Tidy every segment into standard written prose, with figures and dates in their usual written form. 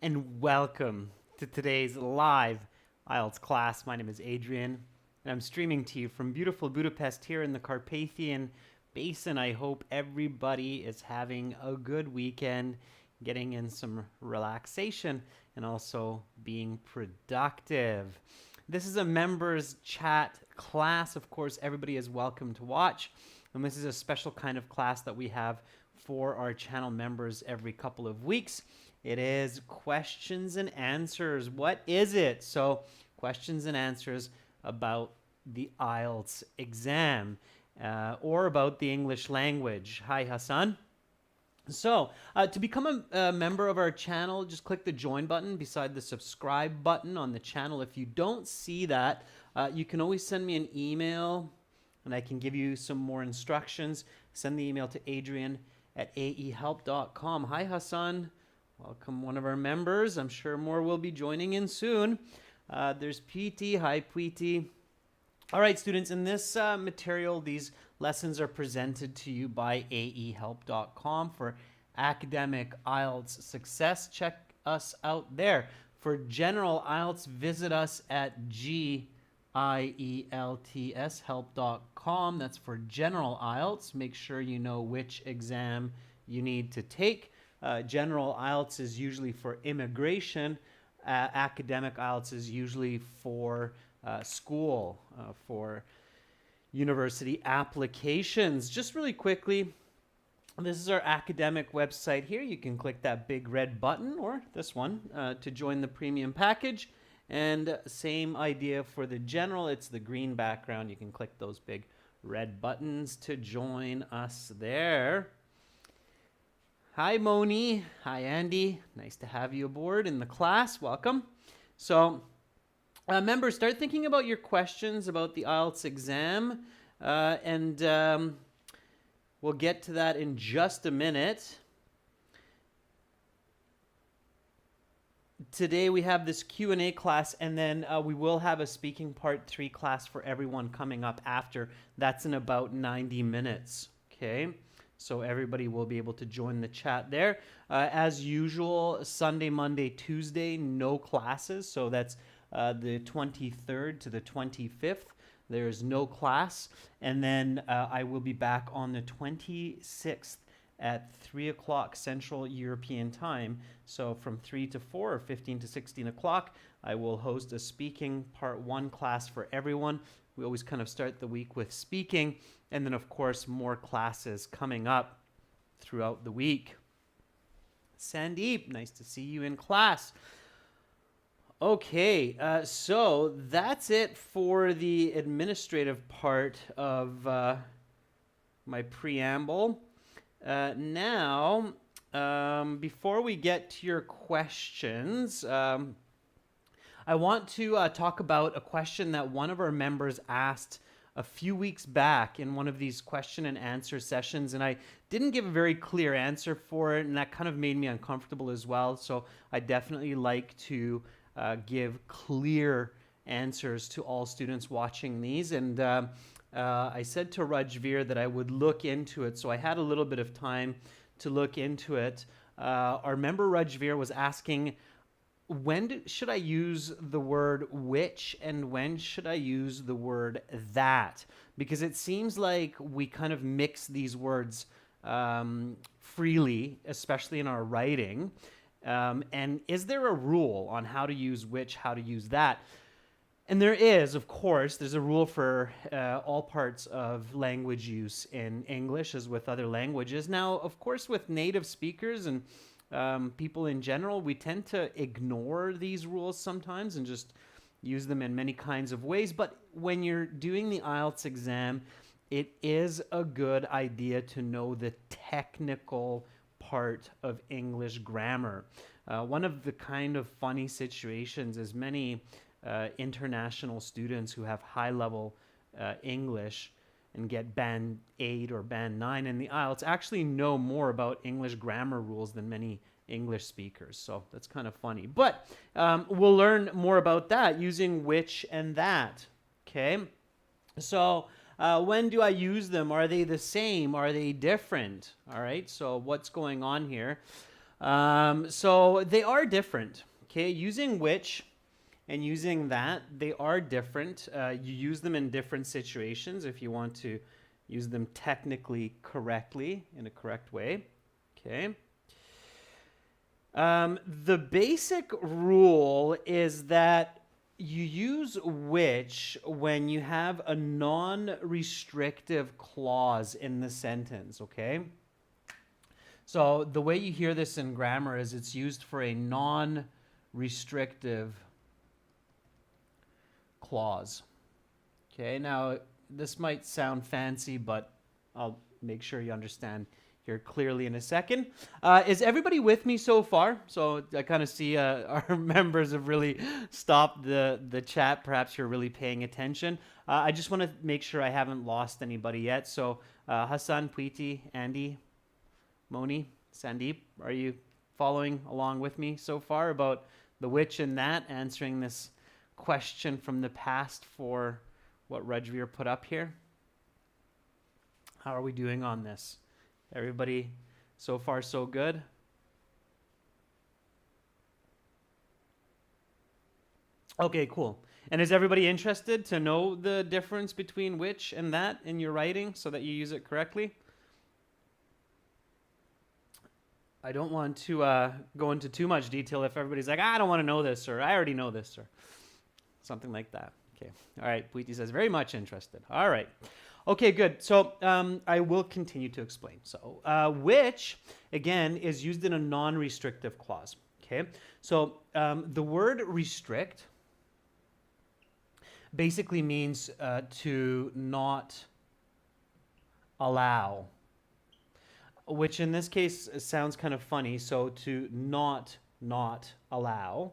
and welcome to today's live IELTS class. My name is Adrian, and I'm streaming to you from beautiful Budapest here in the Carpathian Basin. I hope everybody is having a good weekend, getting in some relaxation, and also being productive. This is a members chat class. Of course, everybody is welcome to watch, and this is a special kind of class that we have for our channel members every couple of weeks. It is questions and answers. What is it? So, questions and answers about the IELTS exam or about the English language. Hi, Hassan. So, to become a member of our channel, just click the join button beside the subscribe button on the channel. If you don't see that, you can always send me an email and I can give you some more instructions. Send the email to adrian@aehelp.com. Hi, Hassan. Welcome, one of our members. I'm sure more will be joining in soon. There's Preeti. Hi, Preeti. All right, students, in this material, these lessons are presented to you by aehelp.com for academic IELTS success. Check us out there. For general IELTS, visit us at gieltshelp.com. That's for general IELTS. Make sure you know which exam you need to take. General IELTS is usually for immigration. Academic IELTS is usually for school, for university applications. Just really quickly, this is our academic website here. You can click that big red button or this one to join the premium package. And same idea for the general. It's the green background. You can click those big red buttons to join us there. Hi, Moni. Hi, Andy. Nice to have you aboard in the class. Welcome. So, members, start thinking about your questions about the IELTS exam, and we'll get to that in just a minute. Today we have this Q&A class, and then we will have a speaking part 3 class for everyone coming up after. That's in about 90 minutes, okay? So everybody will be able to join the chat there. As usual, Sunday, Monday, Tuesday, no classes. So that's the 23rd to the 25th. There's no class. And then I will be back on the 26th at 3 o'clock Central European Time. So from 3 to 4 or 15 to 16 o'clock, I will host a speaking part 1 class for everyone. We always kind of start the week with speaking, and then, of course, more classes coming up throughout the week. Sandeep, nice to see you in class. Okay, so that's it for the administrative part of my preamble. Now, before we get to your questions, I want to talk about a question that one of our members asked a few weeks back in one of these question and answer sessions, and I didn't give a very clear answer for it, and that kind of made me uncomfortable as well. So I definitely like to give clear answers to all students watching these. And I said to Rajveer that I would look into it, so I had a little bit of time to look into it. Our member Rajveer was asking, when should I use the word which and when should I use the word that? Because it seems like we kind of mix these words freely, especially in our writing. And is there a rule on how to use which, how to use that? And there is, of course, there's a rule for all parts of language use in English as with other languages. Now, of course, with native speakers and people in general, we tend to ignore these rules sometimes and just use them in many kinds of ways. But when you're doing the IELTS exam, it is a good idea to know the technical part of English grammar. One of the kind of funny situations is many international students who have high-level English and get band 8 or band 9 in the IELTS actually know more about English grammar rules than many English speakers. So that's kind of funny. But we'll learn more about that using which and that. Okay? So when do I use them? Are they the same? Are they different? All right, so what's going on here? So they are different. Okay, using which and using that, they are different. You use them in different situations if you want to use them technically correctly in a correct way. Okay. The basic rule is that you use which when you have a non-restrictive clause in the sentence, okay? So the way you hear this in grammar is it's used for a non-restrictive clause. Okay, now this might sound fancy, but I'll make sure you understand here clearly in a second. Is everybody with me so far? So I kind of see our members have really stopped the chat. Perhaps you're really paying attention. I just want to make sure I haven't lost anybody yet. So Hassan, Preeti, Andy, Moni, Sandeep, are you following along with me so far about the which and that, answering this question from the past for what Rajveer put up here? How are we doing on this? Everybody so far so good? Okay, cool. And is everybody interested to know the difference between which and that in your writing so that you use it correctly? I don't want to go into too much detail if everybody's like, I don't want to know this, or I already know this, or something like that. Okay. All right. Preeti says, very much interested. All right. Okay, good. So I will continue to explain. So which, again, is used in a non-restrictive clause. Okay. So the word restrict basically means to not allow, which in this case sounds kind of funny. So to not allow.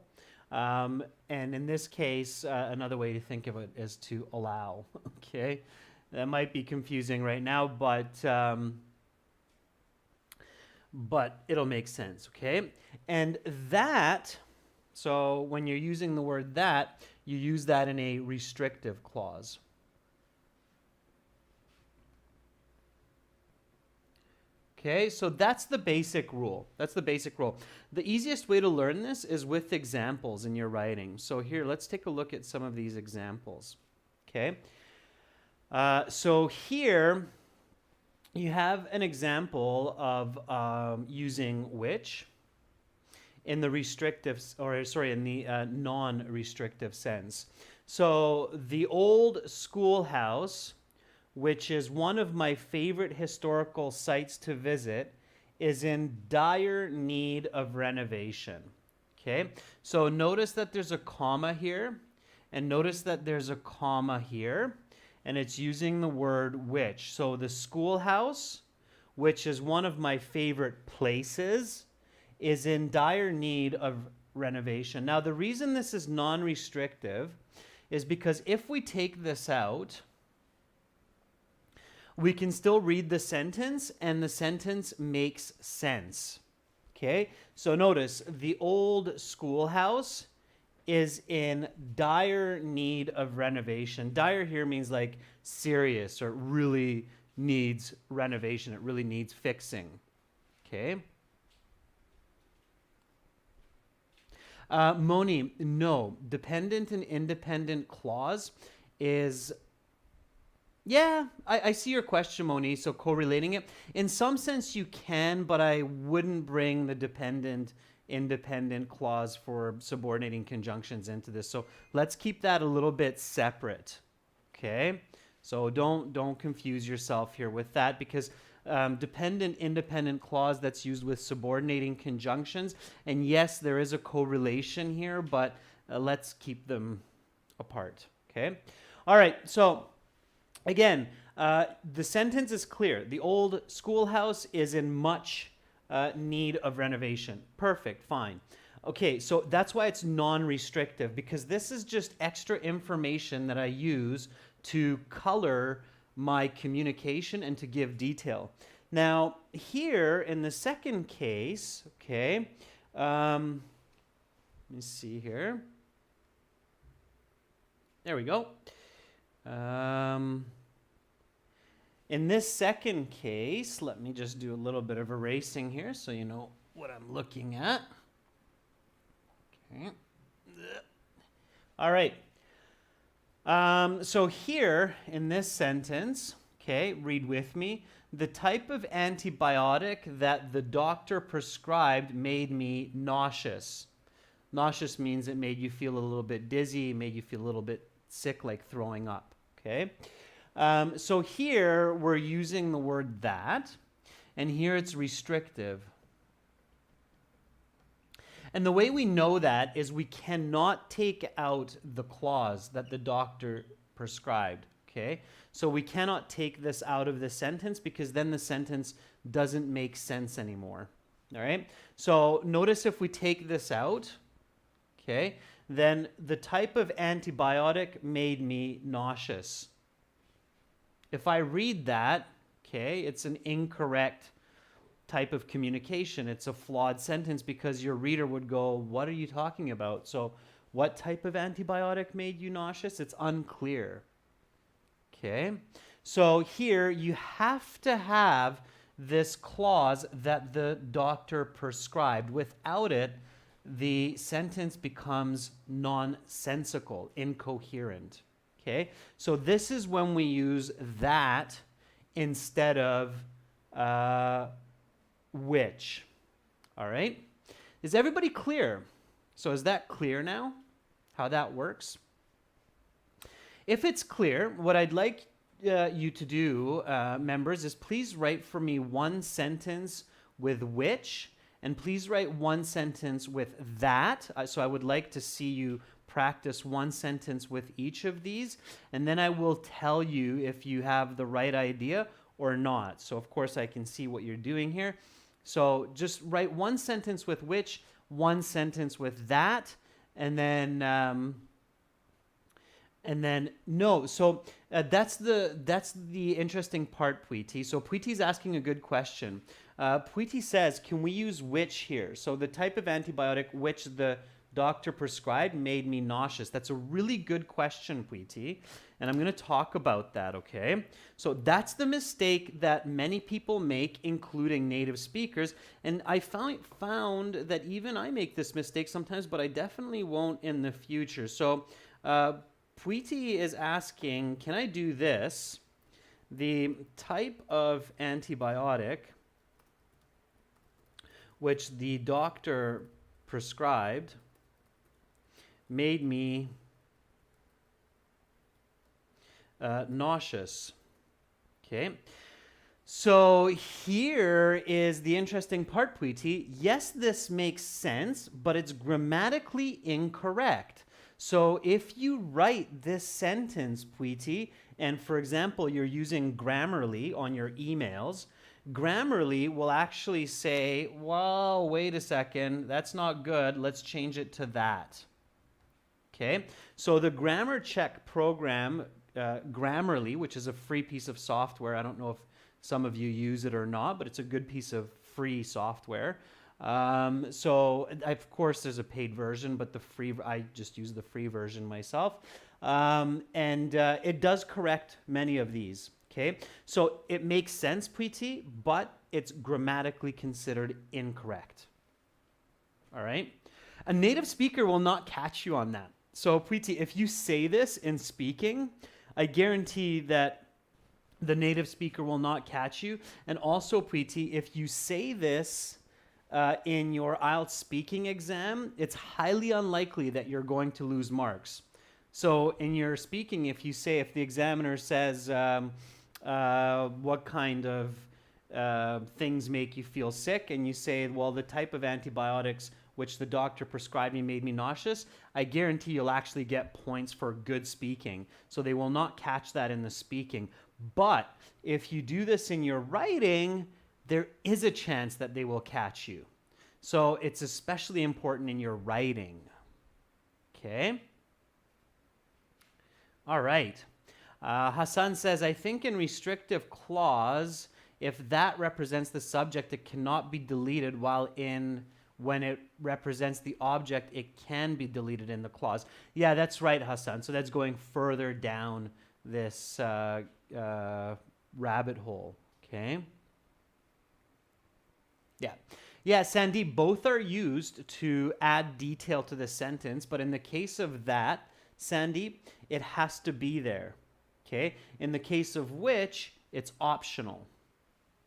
And in this case, another way to think of it is to allow. Okay. That might be confusing right now, but it'll make sense, okay? And that, so when you're using the word that, you use that in a restrictive clause. Okay, so that's the basic rule. That's the basic rule. The easiest way to learn this is with examples in your writing. So here, let's take a look at some of these examples, okay? So here you have an example of using which in the restrictive, or sorry, in the non-restrictive sense. So the old schoolhouse, which is one of my favorite historical sites to visit, is in dire need of renovation. Okay, so notice that there's a comma here, and notice that there's a comma here. And it's using the word which. So the schoolhouse, which is one of my favorite places, is in dire need of renovation. Now, the reason this is non-restrictive is because if we take this out, we can still read the sentence and the sentence makes sense. Okay? So notice, the old schoolhouse is in dire need of renovation. Dire here means like serious, or it really needs renovation. It really needs fixing. Okay. Moni, no. Dependent and independent clause is, yeah, I see your question, Moni. So correlating it. In some sense you can, but I wouldn't bring the dependent independent clause for subordinating conjunctions into this. So let's keep that a little bit separate. Okay? So don't confuse yourself here with that, because dependent independent clause, that's used with subordinating conjunctions. And yes, there is a correlation here, but let's keep them apart. Okay? All right. So again, the sentence is clear. The old schoolhouse is in much need of renovation. Perfect, fine. Okay, so that's why it's non-restrictive, because this is just extra information that I use to color my communication and to give detail. Now, here in the second case, okay, let me see here. There we go. In this second case, let me just do a little bit of erasing here so you know what I'm looking at. Okay. All right. So here in this sentence, okay, read with me. The type of antibiotic that the doctor prescribed made me nauseous. Nauseous means it made you feel a little bit dizzy, made you feel a little bit sick, like throwing up, okay? So here we're using the word that, and here it's restrictive. And the way we know that is we cannot take out the clause that the doctor prescribed, okay? So we cannot take this out of the sentence because then the sentence doesn't make sense anymore, all right? So notice if we take this out, okay, then the type of antibiotic made me nauseous. If I read that, okay, it's an incorrect type of communication. It's a flawed sentence because your reader would go, what are you talking about? So what type of antibiotic made you nauseous? It's unclear. Okay, so here you have to have this clause that the doctor prescribed. Without it, the sentence becomes nonsensical, incoherent. Okay, so this is when we use that instead of which. All right, is everybody clear? So is that clear now, how that works? If it's clear, what I'd like you to do, members, is please write for me one sentence with which, and please write one sentence with that. So I would like to see you practice one sentence with each of these, and then I will tell you if you have the right idea or not. So of course I can see what you're doing here. So just write one sentence with which, one sentence with that, and then no. So that's the interesting part, Preeti. So Preeti's asking a good question. Preeti says, can we use which here? So the type of antibiotic which the doctor prescribed made me nauseous. That's a really good question, Preeti. And I'm going to talk about that, okay? So that's the mistake that many people make, including native speakers. And I found that even I make this mistake sometimes, but I definitely won't in the future. So Preeti is asking, can I do this? The type of antibiotic which the doctor prescribed made me nauseous. Okay. So here is the interesting part, Preeti. Yes, this makes sense, but it's grammatically incorrect. So if you write this sentence, Preeti, and for example, you're using Grammarly on your emails, Grammarly will actually say, well, wait a second, that's not good. Let's change it to that. Okay, so the grammar check program, Grammarly, which is a free piece of software. I don't know if some of you use it or not, but it's a good piece of free software. So of course there's a paid version, but I just use the free version myself. And it does correct many of these. Okay, so it makes sense, Preeti, but it's grammatically considered incorrect. All right, a native speaker will not catch you on that. So Preeti, if you say this in speaking, I guarantee that the native speaker will not catch you. And also, Preeti, if you say this in your IELTS speaking exam, it's highly unlikely that you're going to lose marks. So in your speaking, if the examiner says, what kind of things make you feel sick, and you say, well, the type of antibiotics which the doctor prescribed me made me nauseous, I guarantee you'll actually get points for good speaking. So they will not catch that in the speaking. But if you do this in your writing, there is a chance that they will catch you. So it's especially important in your writing. Okay? All right. Hassan says, I think in restrictive clause, if that represents the subject, it cannot be deleted, while when it represents the object, it can be deleted in the clause. Yeah, that's right, Hassan. So that's going further down this rabbit hole, okay? Yeah. Yeah, Sandeep, both are used to add detail to the sentence, but in the case of that, Sandeep, it has to be there. Okay? In the case of which, it's optional.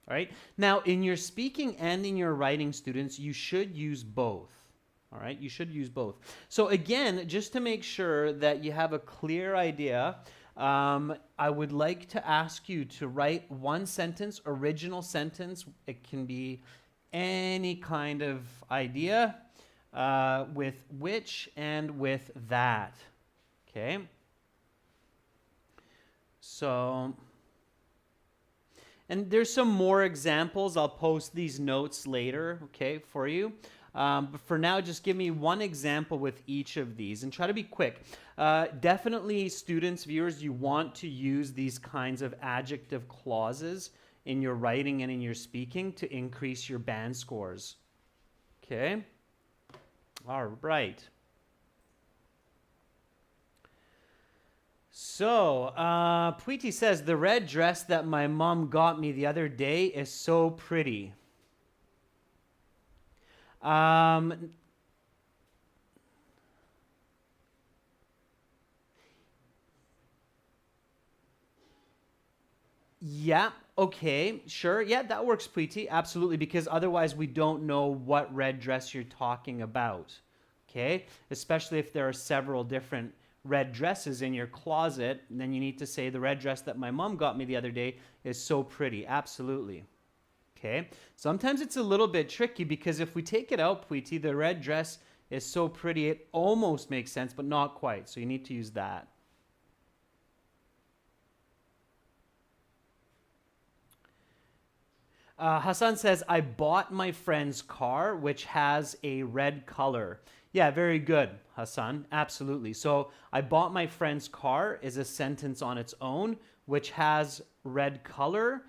All right? Now, in your speaking and in your writing, students, you should use both. All right? You should use both. So again, just to make sure that you have a clear idea, I would like to ask you to write one sentence, original sentence. It can be any kind of idea with which and with that. Okay? So, and there's some more examples. I'll post these notes later, okay, for you. But for now, just give me one example with each of these and try to be quick. Definitely, students, viewers, you want to use these kinds of adjective clauses in your writing and in your speaking to increase your band scores. Okay? All right. So, Preeti says, the red dress that my mom got me the other day is so pretty. Yeah, okay, sure. Yeah, that works, Preeti. Absolutely, because otherwise we don't know what red dress you're talking about. Okay? Especially if there are several different red dresses in your closet, then you need to say the red dress that my mom got me the other day is so pretty. Absolutely. Okay? Sometimes it's a little bit tricky because if we take it out, Preeti, the red dress is so pretty, it almost makes sense, but not quite. So you need to use that. Hassan says, I bought my friend's car, which has a red color. Yeah, very good, Hassan. Absolutely. So I bought my friend's car is a sentence on its own, which has red color,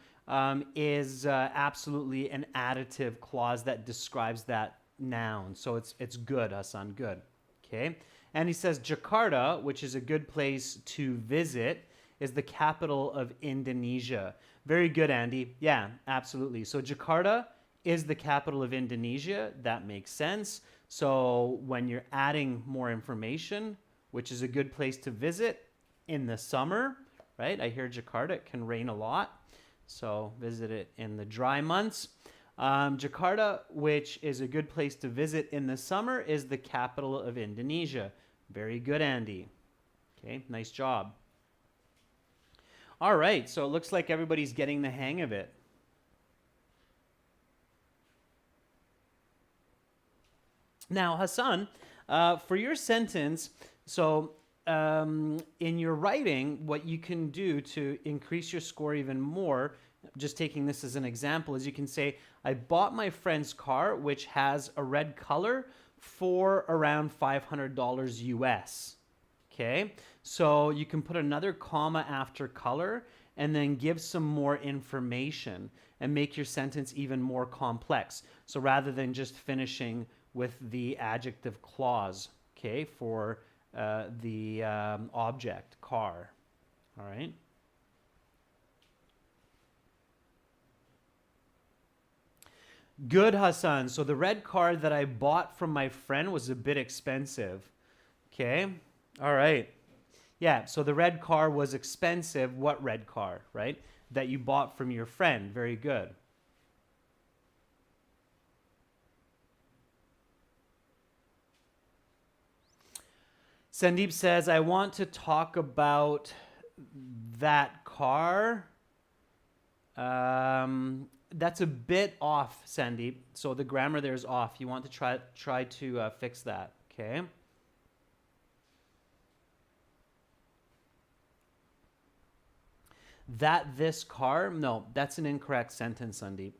is absolutely an additive clause that describes that noun. So it's good, Hassan, good. Okay. And he says, Jakarta, which is a good place to visit, is the capital of Indonesia. Very good, Andy. Yeah, absolutely. So Jakarta is the capital of Indonesia. That makes sense. So when you're adding more information, which is a good place to visit in the summer, right? I hear Jakarta, it can rain a lot. So visit it in the dry months. Jakarta, which is a good place to visit in the summer, is the capital of Indonesia. Very good, Andy. Okay, nice job. All right, so it looks like everybody's getting the hang of it. Now, Hassan, for your sentence, so in your writing, what you can do to increase your score even more, just taking this as an example, is you can say, I bought my friend's car, which has a red color, for around $500 US. Okay, so you can put another comma after color and then give some more information and make your sentence even more complex. So rather than just finishing with the adjective clause, okay, for the object, car. All right. Good, Hassan. So the red car that I bought from my friend was a bit expensive. Okay. All right. Yeah, so the red car was expensive. What red car, right? That you bought from your friend. Very good. Sandeep says, I want to talk about that car. That's a bit off, Sandeep. So the grammar there is off. You want to try to fix that, okay? That this car, no, that's an incorrect sentence, Sandeep.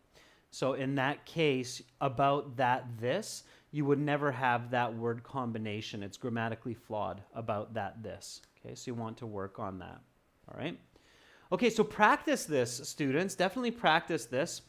So in that case, about that this, you would never have that word combination. It's grammatically flawed, about that this. Okay, so you want to work on that. All right. Okay, so practice this, students. Definitely practice this.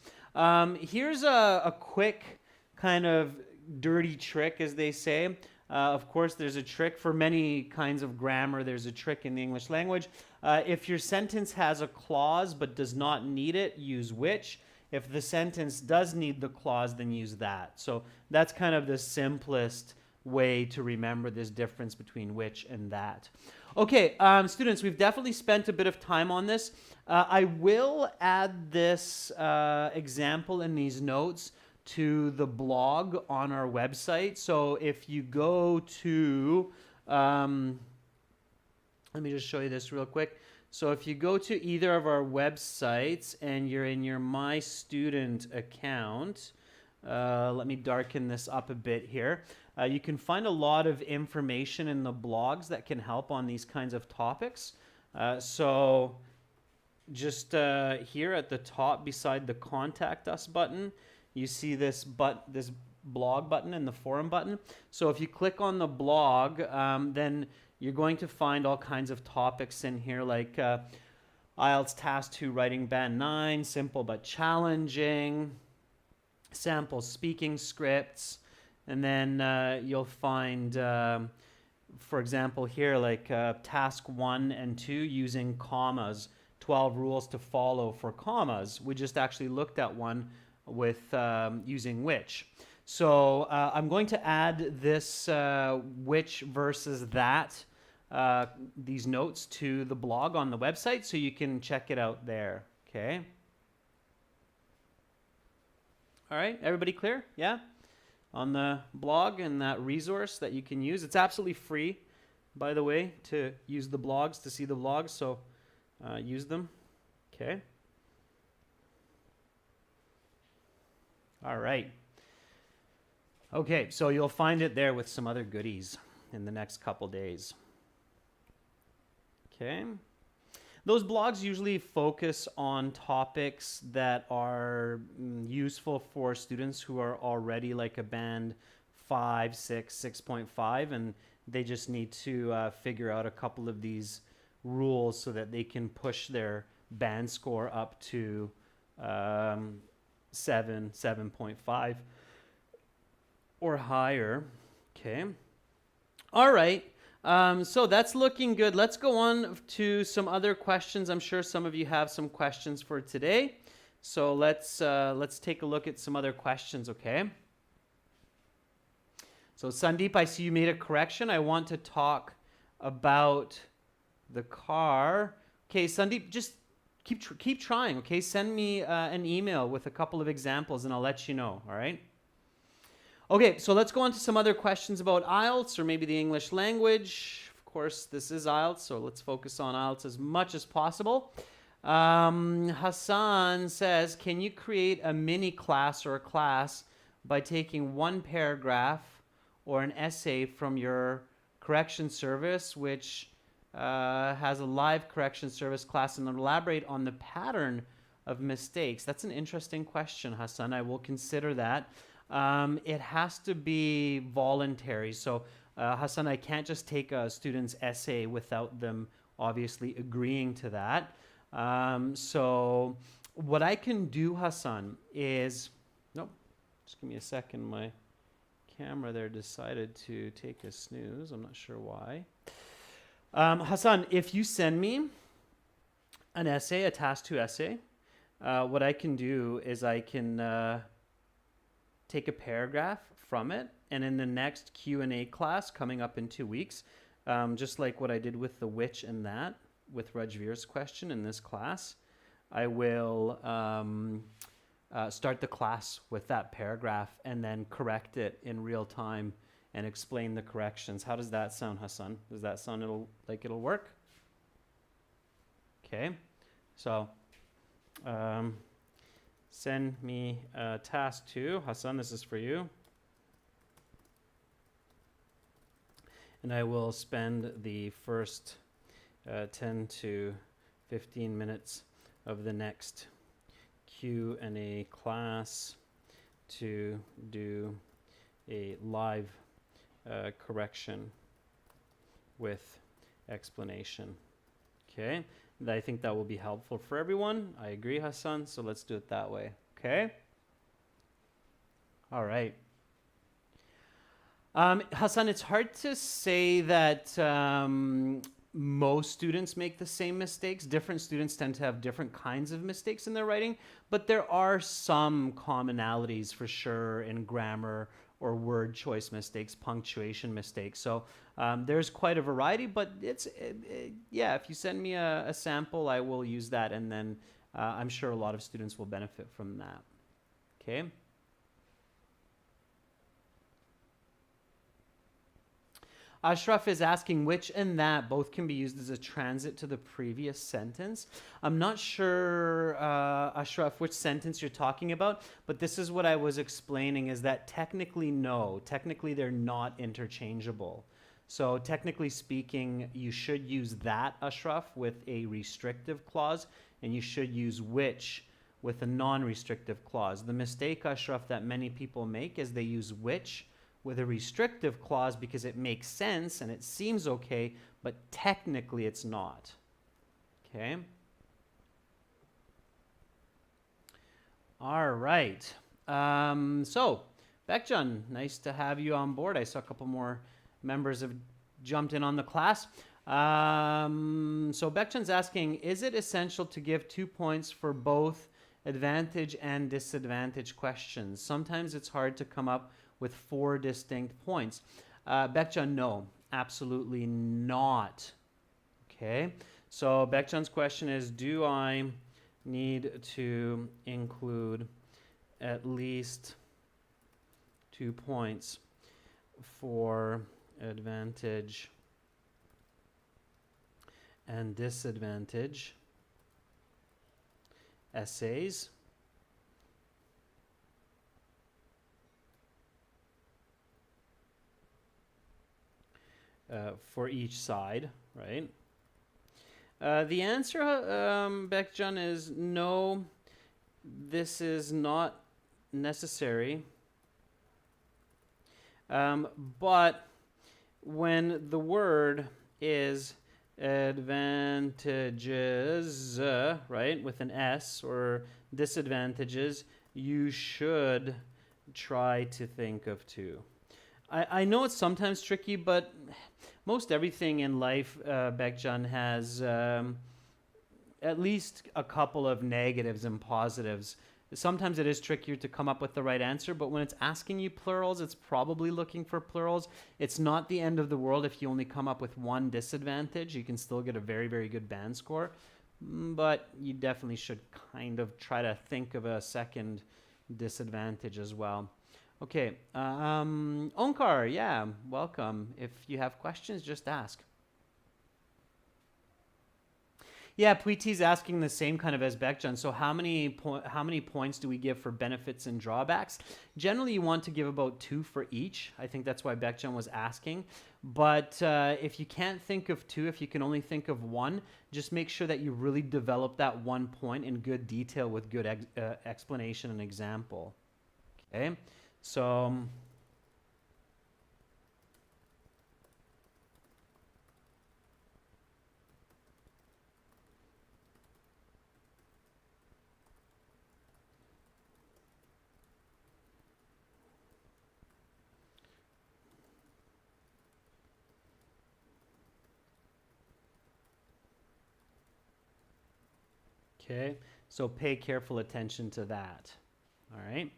Here's a quick kind of dirty trick, as they say. Of course, there's a trick for many kinds of grammar. There's a trick in the English language. If your sentence has a clause but does not need it, use which. If the sentence does need the clause, then use that. So that's kind of the simplest way to remember this difference between which and that. Okay, students, we've definitely spent a bit of time on this. I will add this example in these notes to the blog on our website. So if you go to, let me just show you this real quick. So if you go to either of our websites and you're in your My Student account, let me darken this up a bit here. You can find a lot of information in the blogs that can help on these kinds of topics. So just here at the top beside the Contact Us button, you see this blog button and the forum button. So if you click on the blog, then you're going to find all kinds of topics in here like IELTS Task 2 Writing Band 9, Simple but Challenging, Sample Speaking Scripts, and then you'll find, for example, here like Task 1 and 2 using commas, 12 rules to follow for commas. We just actually looked at one with using which. So I'm going to add this which versus that, these notes to the blog on the website so you can check it out there. Okay. All right, everybody clear? Yeah? On the blog and that resource that you can use. It's absolutely free, by the way, to use the blogs, to see the vlogs, so use them. Okay. All right. Okay, so you'll find it there with some other goodies in the next couple days. Okay. Those blogs usually focus on topics that are useful for students who are already like a band 5, 6, 6.5, and they just need to figure out a couple of these rules so that they can push their band score up to 7, 7.5 or higher. Okay. All right. So that's looking good. Let's go on to some other questions. I'm sure some of you have some questions for today. So let's take a look at some other questions, okay? So Sandeep, I see you made a correction. I want to talk about the car. Okay, Sandeep, just keep trying, okay? Send me an email with a couple of examples and I'll let you know, all right? Okay, so let's go on to some other questions about IELTS or maybe the English language. Of course, this is IELTS, so let's focus on IELTS as much as possible. Hassan says, can you create a mini class or a class by taking one paragraph or an essay from your correction service, which has a live correction service class, and elaborate on the pattern of mistakes? That's an interesting question, Hassan. I will consider that. It has to be voluntary. So, Hassan, I can't just take a student's essay without them obviously agreeing to that. So what I can do, Hassan, is, nope, just give me a second. My camera there decided to take a snooze. I'm not sure why. Hassan, if you send me an essay, a task 2 essay, what I can do is I can take a paragraph from it, and in the next Q&A class coming up in 2 weeks, just like what I did with the which and that, with Rajveer's question in this class, I will start the class with that paragraph and then correct it in real time and explain the corrections. How does that sound, Hassan? Does that sound like it'll work? Okay, so send me task 2. Hassan, this is for you. And I will spend the first 10 to 15 minutes of the next Q&A class to do a live correction with explanation. Okay, and I think that will be helpful for everyone. I agree, Hassan, so let's do it that way. Okay? All right. Hassan, it's hard to say that most students make the same mistakes. Different students tend to have different kinds of mistakes in their writing, but there are some commonalities for sure in grammar or word choice mistakes, punctuation mistakes. So there's quite a variety, but yeah, if you send me a sample, I will use that, and then I'm sure a lot of students will benefit from that. Okay. Ashraf is asking which and that both can be used as a transit to the previous sentence. I'm not sure, Ashraf, which sentence you're talking about, but this is what I was explaining, is that technically, no. Technically, they're not interchangeable. So technically speaking, you should use that, Ashraf, with a restrictive clause, and you should use which with a non-restrictive clause. The mistake, Ashraf, that many people make is they use which with a restrictive clause because it makes sense and it seems okay, but technically it's not. Okay? All right. So, Bekjan, nice to have you on board. I saw a couple more members have jumped in on the class. So Bekjan's asking, is it essential to give 2 points for both advantage and disadvantage questions? Sometimes it's hard to come up with 4 distinct points. Bekjan, no, absolutely not. Okay, so Bekjan's question is, do I need to include at least 2 points for advantage and disadvantage essays? For each side, right? The answer, Bekjan, is no, this is not necessary. But when the word is advantages, right, with an S, or disadvantages, you should try to think of 2. I know it's sometimes tricky, but most everything in life, Bekjan, has at least a couple of negatives and positives. Sometimes it is trickier to come up with the right answer, but when it's asking you plurals, it's probably looking for plurals. It's not the end of the world if you only come up with 1 disadvantage. You can still get a very, very good band score, but you definitely should kind of try to think of a second disadvantage as well. Okay, Onkar, yeah, welcome. If you have questions, just ask. Yeah, Preeti's asking the same kind of as Bekjan. So how many points do we give for benefits and drawbacks? Generally, you want to give about 2 for each. I think that's why Bekjan was asking. But if you can't think of 2, if you can only think of 1, just make sure that you really develop that 1 point in good detail with good explanation and example. Okay. So, okay, so pay careful attention to that. All right.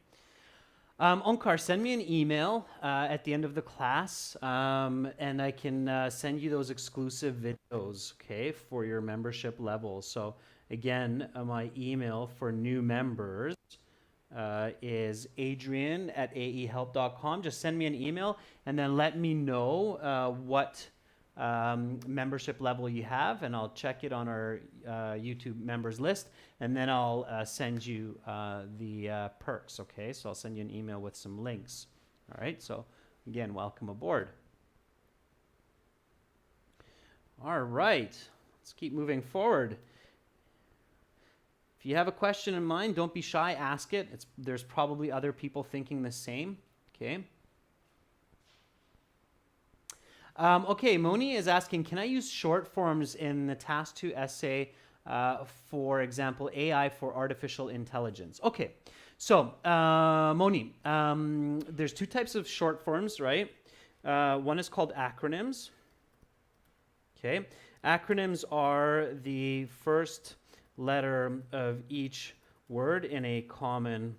Onkar, send me an email at the end of the class, and I can send you those exclusive videos, okay, for your membership level. So again, my email for new members is adrian@aehelp.com. Just send me an email and then let me know what membership level you have, and I'll check it on our YouTube members list, and then I'll send you the perks, okay? So I'll send you an email with some links. All right, so again, welcome aboard. All right, let's keep moving forward. If you have a question in mind, don't be shy, ask it. There's probably other people thinking the same, okay? Okay, Moni is asking, can I use short forms in the Task 2 essay, for example, AI for artificial intelligence? Okay, so Moni, there's 2 types of short forms, right? One is called acronyms. Okay, Acronyms are the first letter of each word in a common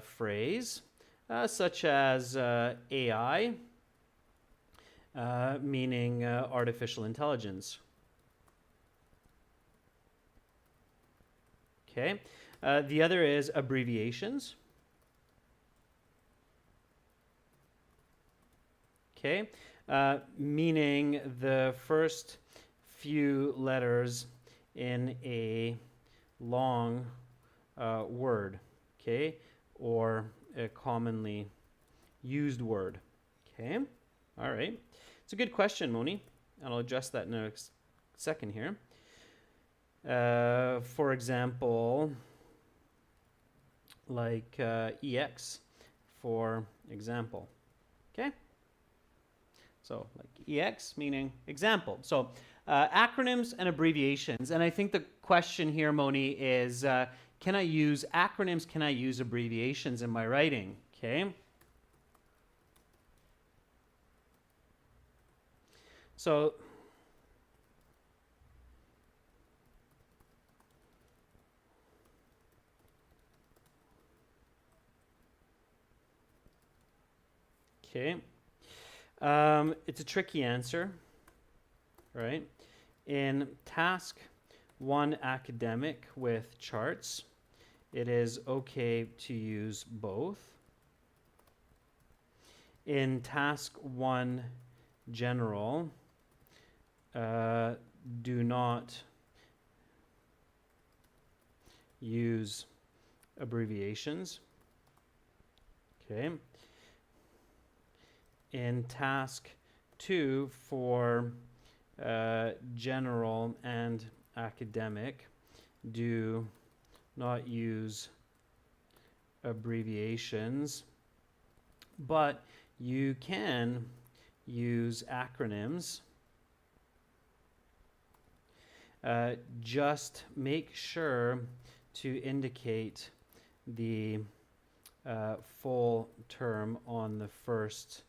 phrase, such as AI, meaning artificial intelligence. Okay. The other is abbreviations. Okay. Meaning the first few letters in a long word, okay, or a commonly used word. Okay, all right. It's a good question, Moni, and I'll address that in a second here. For example, like EX, for example. Okay. So like EX meaning example. So acronyms and abbreviations. And I think the question here, Moni, is can I use acronyms? Can I use abbreviations in my writing? Okay. So okay. It's a tricky answer, right? In task 1 academic with charts, it is okay to use both. In task 1 general, do not use abbreviations. Okay. In task 2 for general and academic, do not use abbreviations, but you can use acronyms. Just make sure to indicate the full term on the first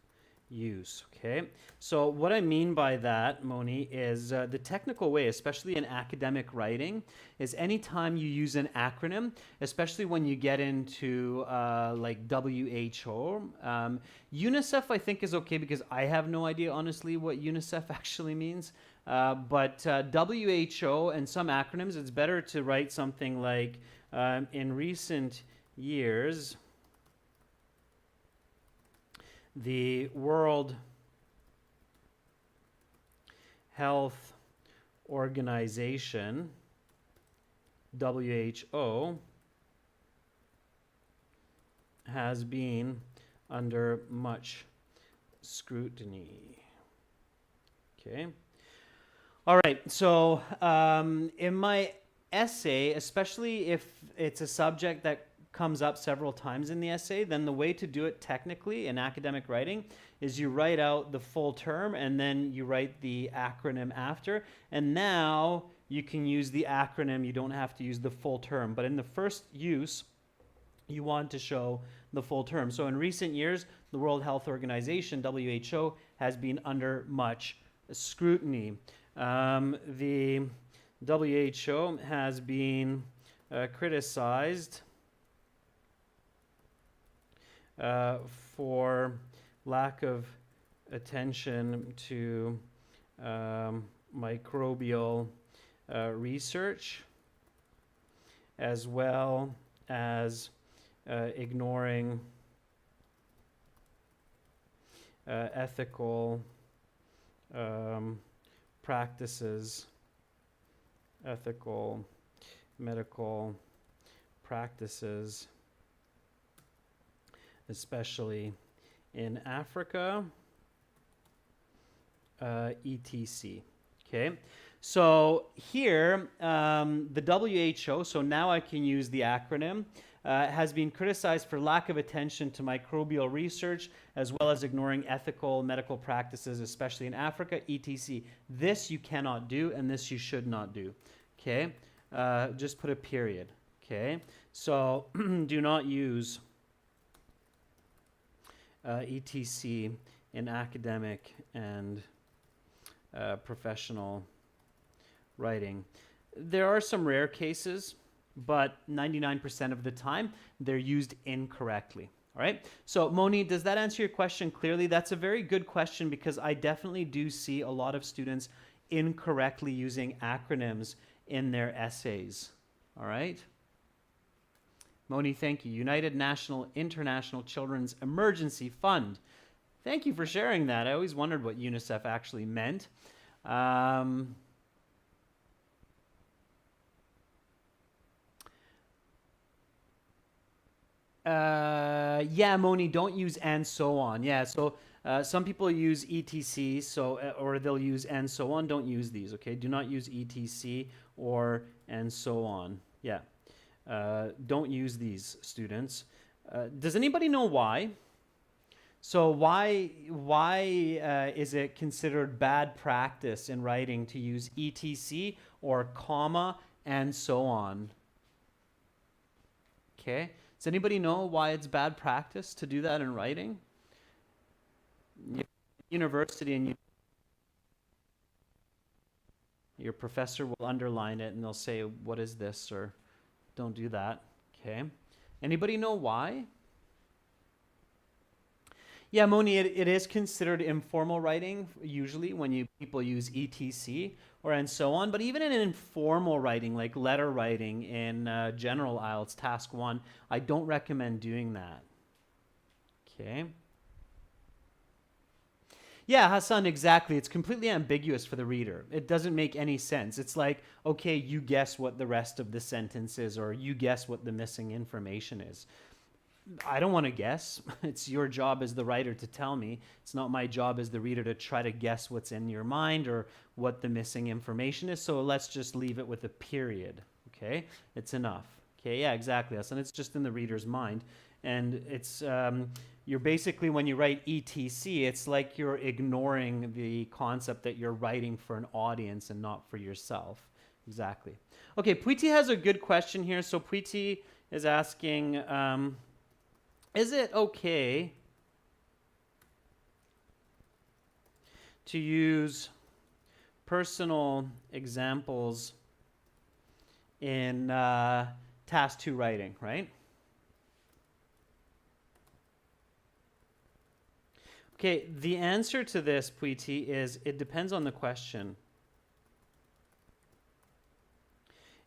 use. Okay, so what I mean by that, Moni, is the technical way, especially in academic writing, is anytime you use an acronym, especially when you get into like WHO. UNICEF I think is okay because I have no idea honestly what UNICEF actually means, but WHO and some acronyms, it's better to write something like in recent years the World Health Organization, WHO, has been under much scrutiny. Okay. All right. So in my essay, especially if it's a subject that comes up several times in the essay, then the way to do it technically in academic writing is you write out the full term and then you write the acronym after. And now you can use the acronym. You don't have to use the full term. But in the first use, you want to show the full term. So in recent years, the World Health Organization, WHO, has been under much scrutiny. The WHO has been criticized for lack of attention to microbial research, as well as ignoring ethical practices, ethical medical practices, especially in Africa, etc. Okay, so here the WHO, so now I can use the acronym, has been criticized for lack of attention to microbial research as well as ignoring ethical medical practices, especially in Africa, etc. This you cannot do and this you should not do. Okay, just put a period. Okay, so do not use etc. in academic and professional writing. There are some rare cases, but 99% of the time they're used incorrectly. All right. So, Moni, does that answer your question clearly? That's a very good question because I definitely do see a lot of students incorrectly using acronyms in their essays. All right. Moni, thank you. United National International Children's Emergency Fund. Thank you for sharing that. I always wondered what UNICEF actually meant. Yeah, Moni, don't use and so on. Yeah, so some people use etc, so or they'll use and so on. Don't use these, okay? Do not use etc or and so on. Yeah, don't use these, students. Does anybody know why? So why is it considered bad practice in writing to use etc or comma and so on? Okay. Does anybody know why it's bad practice to do that in writing? University and your professor will underline it and they'll say, what is this? Or don't do that. Okay. Anybody know why? Yeah, Moni, it is considered informal writing usually when people use etc or and so on. But even in informal writing, like letter writing in general IELTS Task 1, I don't recommend doing that. Okay. Yeah, Hassan, exactly. It's completely ambiguous for the reader. It doesn't make any sense. It's like, okay, you guess what the rest of the sentence is, or you guess what the missing information is. I don't want to guess. It's your job as the writer to tell me. It's not my job as the reader to try to guess what's in your mind or what the missing information is. So let's just leave it with a period. Okay? It's enough. Okay? Yeah, exactly. And it's just in the reader's mind. And it's, you're basically, when you write etc, it's like you're ignoring the concept that you're writing for an audience and not for yourself. Exactly. Okay, Preeti has a good question here. So Preeti is asking, is it okay to use personal examples in task 2 writing, right? Okay, the answer to this, Preeti, is it depends on the question.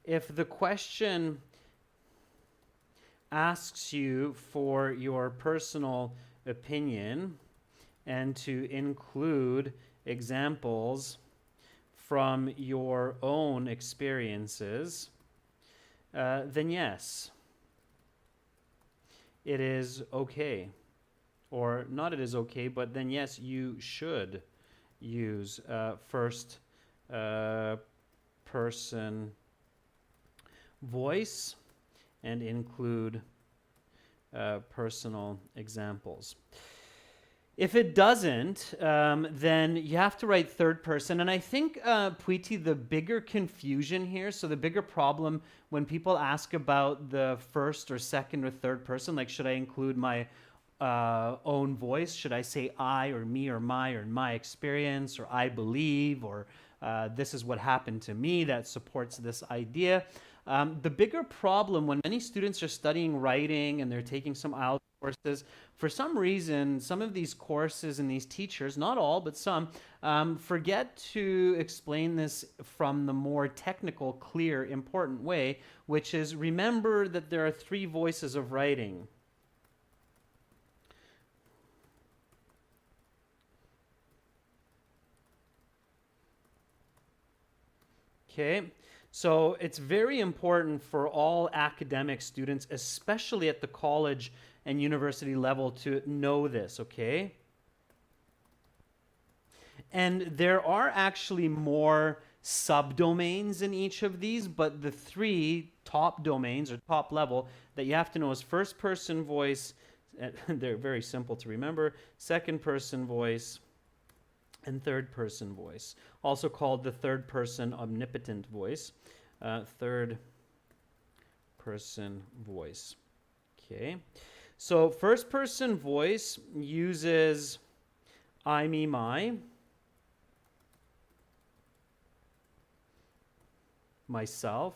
If the question asks you for your personal opinion and to include examples from your own experiences, then yes, it is okay. Or not it is okay, but then yes, you should use first person voice and include personal examples. If it doesn't, then you have to write third person. And I think, Preeti, the bigger confusion here, so the bigger problem when people ask about the first or second or third person, like should I include my own voice? Should I say I or me or my experience, or I believe, or this is what happened to me that supports this idea? The bigger problem when many students are studying writing and they're taking some IELTS courses, for some reason, some of these courses and these teachers, not all, but some, forget to explain this from the more technical, clear, important way, which is remember that there are 3 voices of writing. Okay. So it's very important for all academic students, especially at the college and university level, to know this, okay? And there are actually more subdomains in each of these, but the 3 top domains or top level that you have to know is first person voice, they're very simple to remember, second person voice, and third person voice, also called the third person omnipotent voice. Third person voice. Okay. So first person voice uses I, me, my. myself.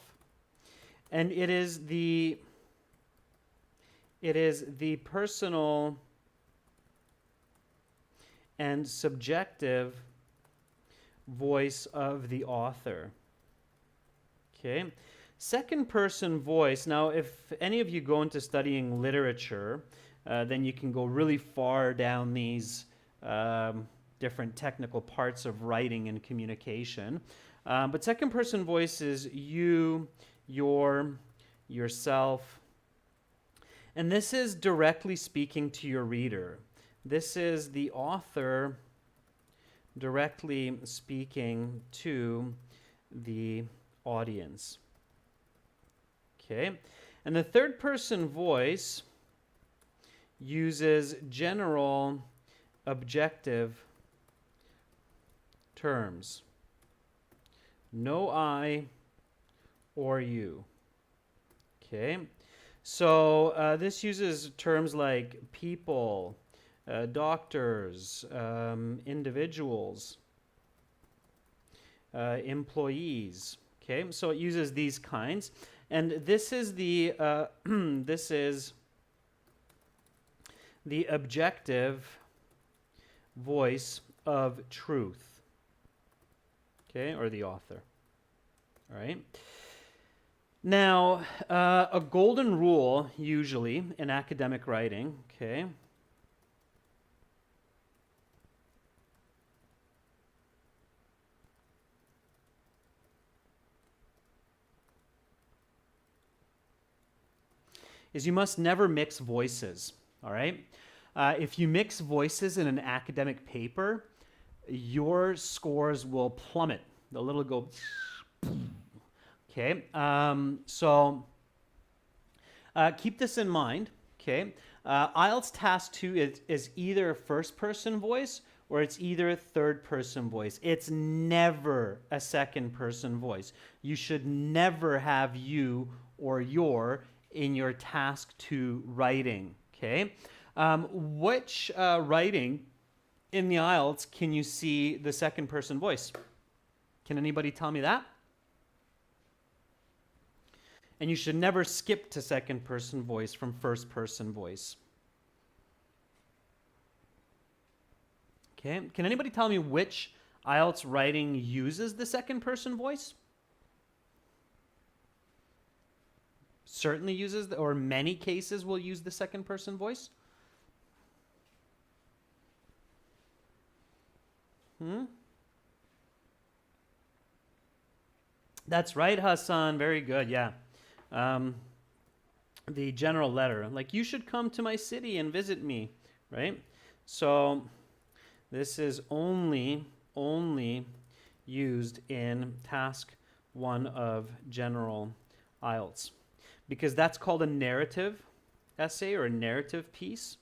And it is the personal and subjective voice of the author. Okay. Second person voice. Now, if any of you go into studying literature, then you can go really far down these different technical parts of writing and communication. But second person voice is you, your, yourself. And this is directly speaking to your reader. This is the author directly speaking to the audience. Okay. And the third person voice uses general objective terms. No I or you. Okay. So this uses terms like people, doctors, individuals, employees. Okay, so it uses these kinds, and this is the this is the objective voice of truth. Okay, or the author. All right. Now, a golden rule usually in academic writing. Okay. Is you must never mix voices, all right? If you mix voices in an academic paper, your scores will plummet. The little go, okay? So keep this in mind, okay? IELTS Task 2 is either first person voice or it's either a third person voice. It's never a second person voice. You should never have you or your in your task 2 writing, okay? Which writing in the IELTS can you see the second person voice? Can anybody tell me that? And you should never skip to second person voice from first person voice. Okay, can anybody tell me which IELTS writing uses the second person voice? Certainly uses, or many cases will use the second person voice. That's right, Hassan. Very good. Yeah. The general letter, like, you should come to my city and visit me, right? So this is only used in task 1 of general IELTS, because that's called a narrative essay or a narrative piece,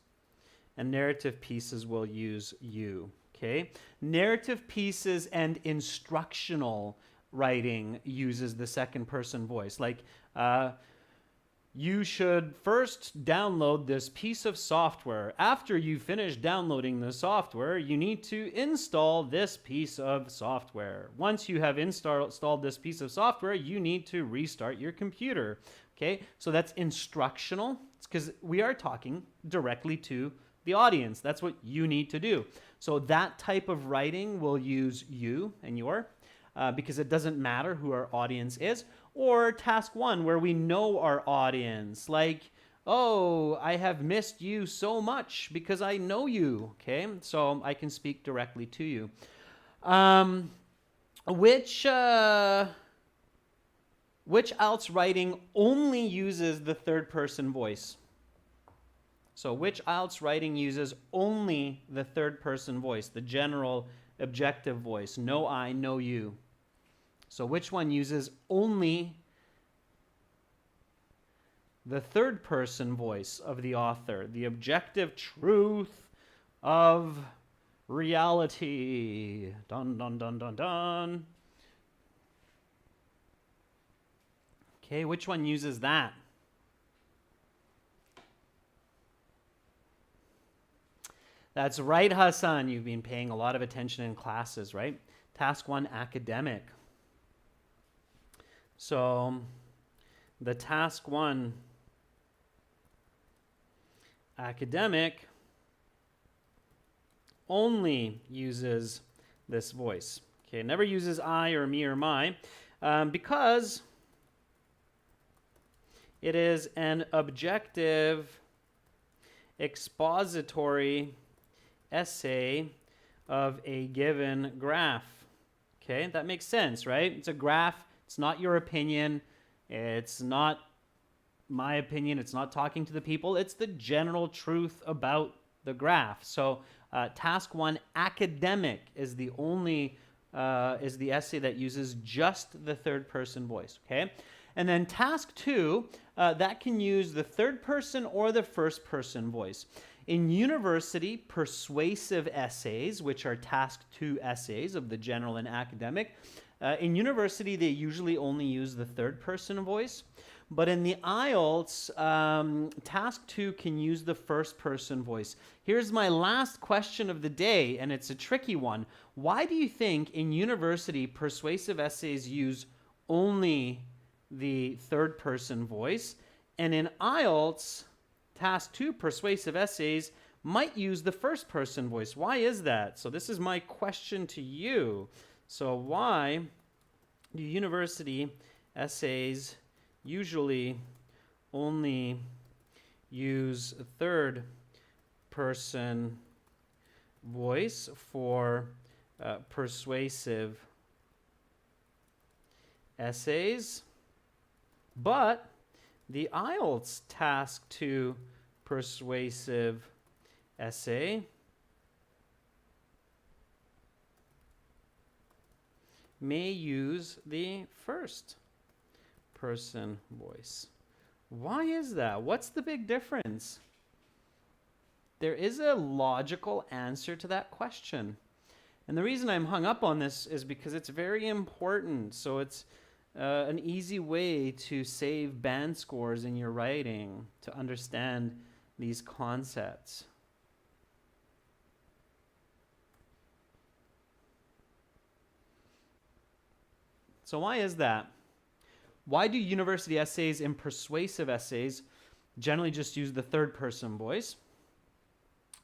and narrative pieces will use you, okay? Narrative pieces and instructional writing uses the second person voice. Like, you should first download this piece of software. After you finish downloading the software, you need to install this piece of software. Once you have installed this piece of software, you need to restart your computer. Okay, so that's instructional. It's because we are talking directly to the audience. That's what you need to do. So that type of writing will use you and your, because it doesn't matter who our audience is. Or task 1, where we know our audience, like, oh, I have missed you so much because I know you, okay? So I can speak directly to you. Which IELTS writing only uses the third person voice? So which IELTS writing uses only the third person voice, the general objective voice? No I, no you. So which one uses only the third person voice of the author, the objective truth of reality? Dun, dun, dun, dun, dun. Okay, which one uses that? That's right, Hassan. You've been paying a lot of attention in classes, right? Task 1, academic. So the task 1 academic only uses this voice. Okay, it never uses I or me or my, because it is an objective expository essay of a given graph. Okay, that makes sense, right? It's a graph. It's not your opinion. It's not my opinion. It's not talking to the people. It's the general truth about the graph. So task 1 academic is the only is the essay that uses just the third person voice. Okay, and then task 2 that can use the third person or the first person voice. In university persuasive essays, which are task 2 essays of the general and academic, in university they usually only use the third person voice. But in the IELTS, task 2 can use the first person voice. Here's my last question of the day, and it's a tricky one. Why do you think in university persuasive essays use only the third person voice, and in IELTS, task 2 persuasive essays might use the first person voice? Why is that? So this is my question to you. So why do university essays usually only use a third person voice for persuasive essays, but the IELTS task 2 persuasive essay may use the first person voice? Why is that? What's the big difference? There is a logical answer to that question. And the reason I'm hung up on this is because it's very important. So it's an easy way to save band scores in your writing, to understand these concepts. So why is that? Why do university essays and persuasive essays generally just use the third person voice?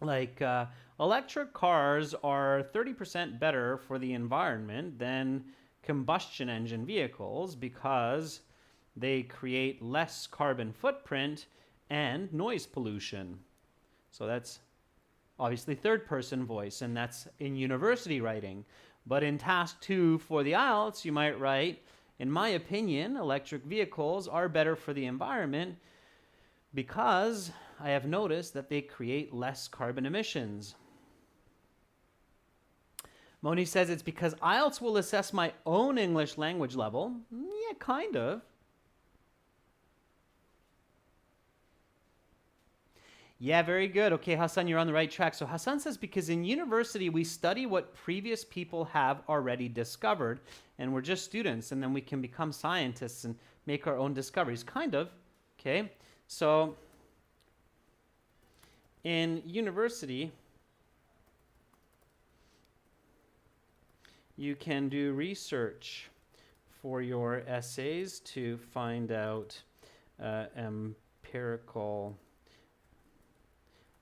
Like electric cars are 30% better for the environment than combustion engine vehicles because they create less carbon footprint and noise pollution. So that's obviously third person voice, and that's in university writing. But in task 2 for the IELTS, you might write, in my opinion, electric vehicles are better for the environment because I have noticed that they create less carbon emissions. Moni says it's because IELTS will assess my own English language level. Yeah, kind of. Yeah, very good. Okay, Hassan, you're on the right track. So Hassan says because in university we study what previous people have already discovered, and we're just students, and then we can become scientists and make our own discoveries. Kind of. Okay, so in university, you can do research for your essays to find out empirical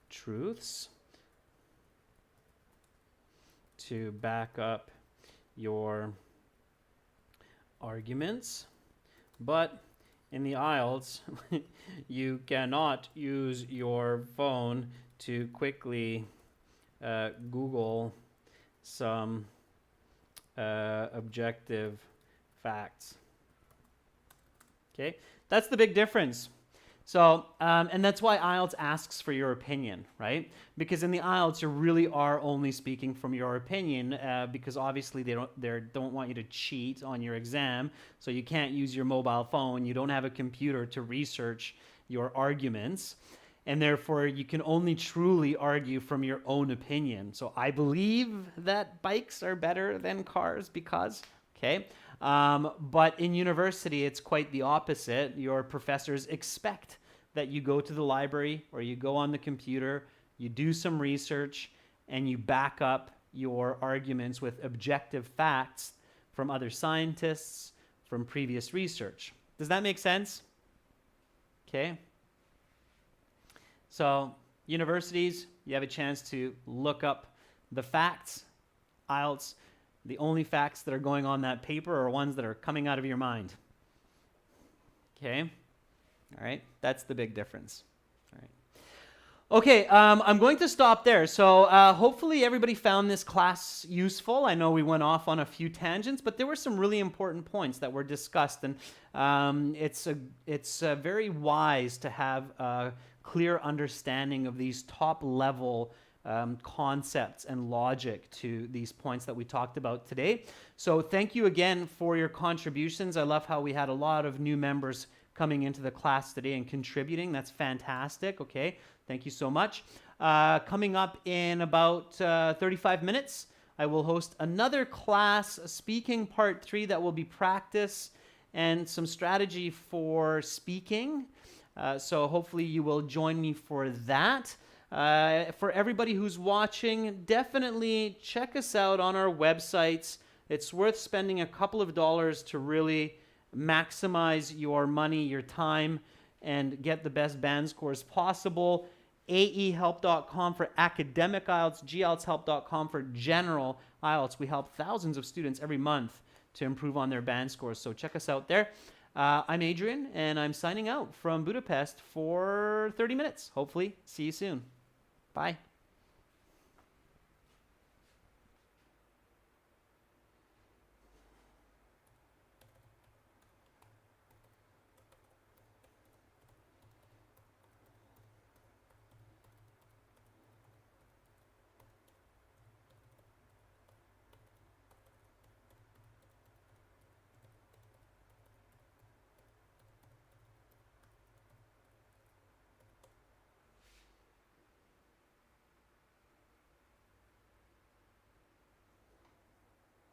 truths to back up your arguments. But in the IELTS, you cannot use your phone to quickly Google some objective facts. Okay, that's the big difference. So, and that's why IELTS asks for your opinion, right? Because in the IELTS, you really are only speaking from your opinion, because obviously they don't want you to cheat on your exam. So you can't use your mobile phone. You don't have a computer to research your arguments. And therefore, you can only truly argue from your own opinion. So I believe that bikes are better than cars because, okay? But in university, it's quite the opposite. Your professors expect that you go to the library or you go on the computer, you do some research, and you back up your arguments with objective facts from other scientists, from previous research. Does that make sense? Okay. So universities, you have a chance to look up the facts. IELTS, the only facts that are going on that paper are ones that are coming out of your mind. Okay? All right? That's the big difference. All right. Okay, I'm going to stop there. So hopefully everybody found this class useful. I know we went off on a few tangents, but there were some really important points that were discussed, and it's very wise to have a clear understanding of these top-level concepts and logic to these points that we talked about today. So thank you again for your contributions. I love how we had a lot of new members coming into the class today and contributing. That's fantastic. Okay, thank you so much. Coming up in about 35 minutes, I will host another class, speaking part 3, that will be practice and some strategy for speaking. So hopefully you will join me for that. For everybody who's watching, definitely check us out on our websites. It's worth spending a couple of dollars to really maximize your money, your time, and get the best band scores possible. aehelp.com for academic IELTS, gieltshelp.com for general IELTS. We help thousands of students every month to improve on their band scores, so check us out there. I'm Adrian, and I'm signing out from Budapest for 30 minutes. Hopefully, see you soon. Bye.